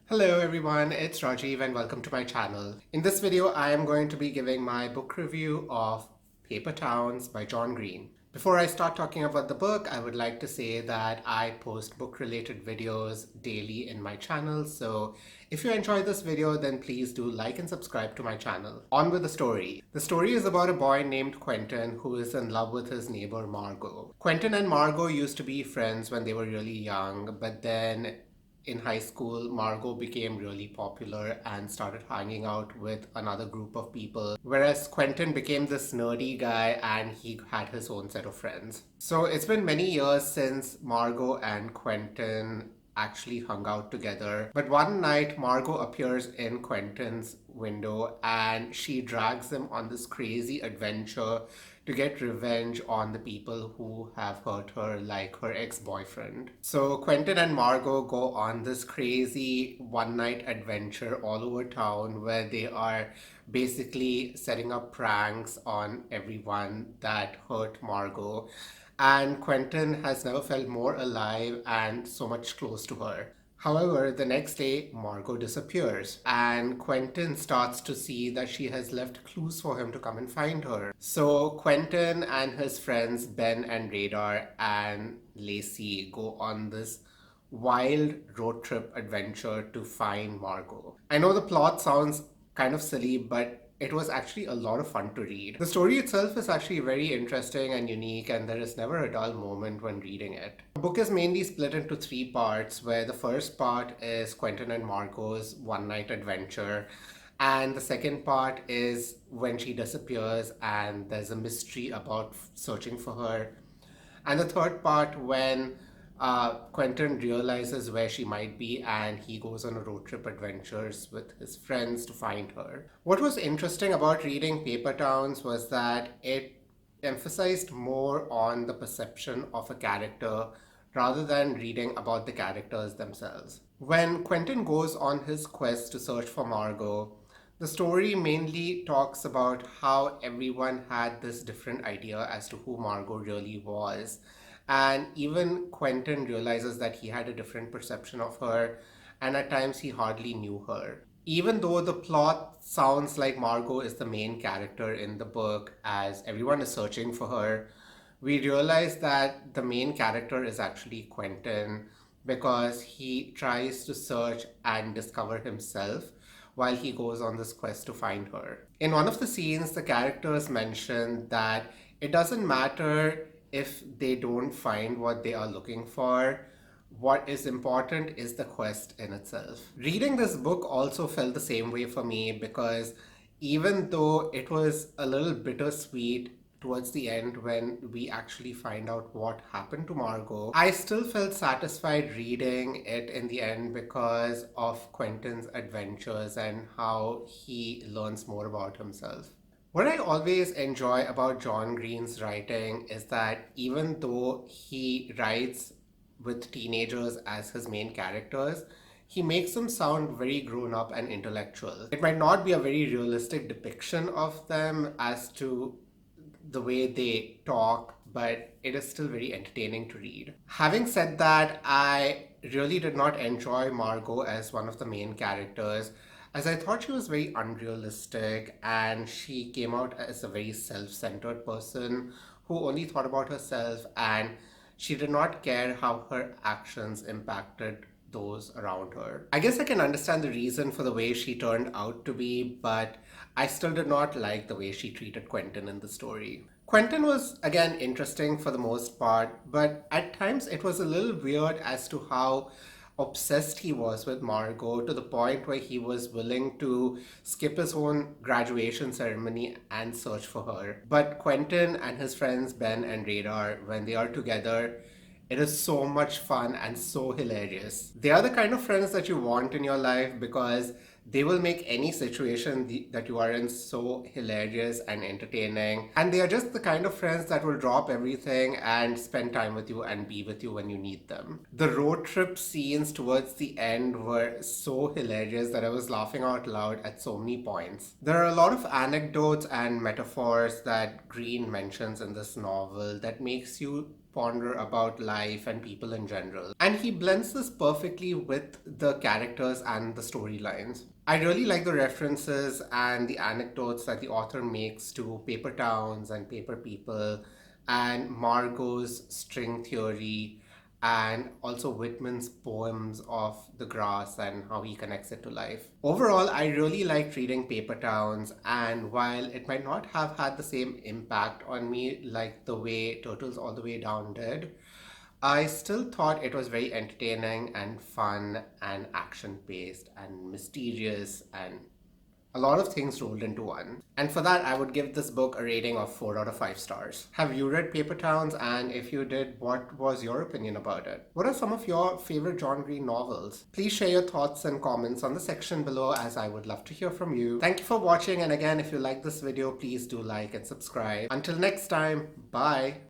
Hello everyone, it's Rajiv and welcome to my channel. In this video, I am going to be giving my book review of Paper Towns by John Green. Before I start talking about the book, I would like to say that I post book-related videos daily in my channel, so if you enjoy this video, then please do like and subscribe to my channel. On with the story. The story is about a boy named Quentin who is in love with his neighbor Margo. Quentin and Margo used to be friends when they were really young, but then in high school, Margot became really popular and started hanging out with another group of people, whereas Quentin became this nerdy guy and he had his own set of friends. So it's been many years since Margot and Quentin actually hung out together. But one night, Margot appears in Quentin's window and she drags him on this crazy adventure to get revenge on the people who have hurt her, like her ex-boyfriend. So Quentin and Margot go on this crazy one-night adventure all over town where they are basically setting up pranks on everyone that hurt Margot. And Quentin has never felt more alive and so much close to her. However, the next day, Margot disappears, and Quentin starts to see that she has left clues for him to come and find her. So, Quentin and his friends Ben and Radar and Lacey go on this wild road trip adventure to find Margot. I know the plot sounds kind of silly, but it was actually a lot of fun to read. The story itself is actually very interesting and unique, and there is never a dull moment when reading it. The book is mainly split into three parts, where the first part is Quentin and Margot's one night adventure, and the second part is when she disappears and there's a mystery about searching for her. And the third part, when Quentin realizes where she might be and he goes on a road trip adventures with his friends to find her. What was interesting about reading Paper Towns was that it emphasized more on the perception of a character rather than reading about the characters themselves. When Quentin goes on his quest to search for Margot, the story mainly talks about how everyone had this different idea as to who Margot really was. And even Quentin realizes that he had a different perception of her, and at times he hardly knew her. Even though the plot sounds like Margot is the main character in the book, as everyone is searching for her, we realize that the main character is actually Quentin because he tries to search and discover himself while he goes on this quest to find her. In one of the scenes, the characters mention that it doesn't matter if they don't find what they are looking for. What is important is the quest in itself. Reading this book also felt the same way for me because even though it was a little bittersweet towards the end when we actually find out what happened to Margot, I still felt satisfied reading it in the end because of Quentin's adventures and how he learns more about himself. What I always enjoy about John Green's writing is that even though he writes with teenagers as his main characters, he makes them sound very grown up and intellectual. It might not be a very realistic depiction of them as to the way they talk, but it is still very entertaining to read. Having said that, I really did not enjoy Margot as one of the main characters, as I thought she was very unrealistic and she came out as a very self centered person who only thought about herself, and she did not care how her actions impacted those around her. I guess I can understand the reason for the way she turned out to be, but I still did not like the way she treated Quentin in the story. Quentin was again interesting for the most part, but at times it was a little weird as to how obsessed he was with Margot to the point where he was willing to skip his own graduation ceremony and search for her. But Quentin and his friends Ben and Radar, when they are together, it is so much fun and so hilarious. They are the kind of friends that you want in your life because they will make any situation that you are in so hilarious and entertaining. And they are just the kind of friends that will drop everything and spend time with you and be with you when you need them. The road trip scenes towards the end were so hilarious that I was laughing out loud at so many points. There are a lot of anecdotes and metaphors that Green mentions in this novel that makes you ponder about life and people in general. And he blends this perfectly with the characters and the storylines. I really like the references and the anecdotes that the author makes to paper towns and paper people, and Margot's string theory, and also Whitman's poems of the grass and how he connects it to life. Overall, I really liked reading Paper Towns, and while it might not have had the same impact on me like the way Turtles All the Way Down did, I still thought it was very entertaining and fun and action paced and mysterious and a lot of things rolled into one. And for that, I would give this book a rating of 4 out of 5 stars. Have you read Paper Towns? And if you did, what was your opinion about it? What are some of your favorite John Green novels? Please share your thoughts and comments on the section below, as I would love to hear from you. Thank you for watching. And again, if you like this video, please do like and subscribe. Until next time, bye.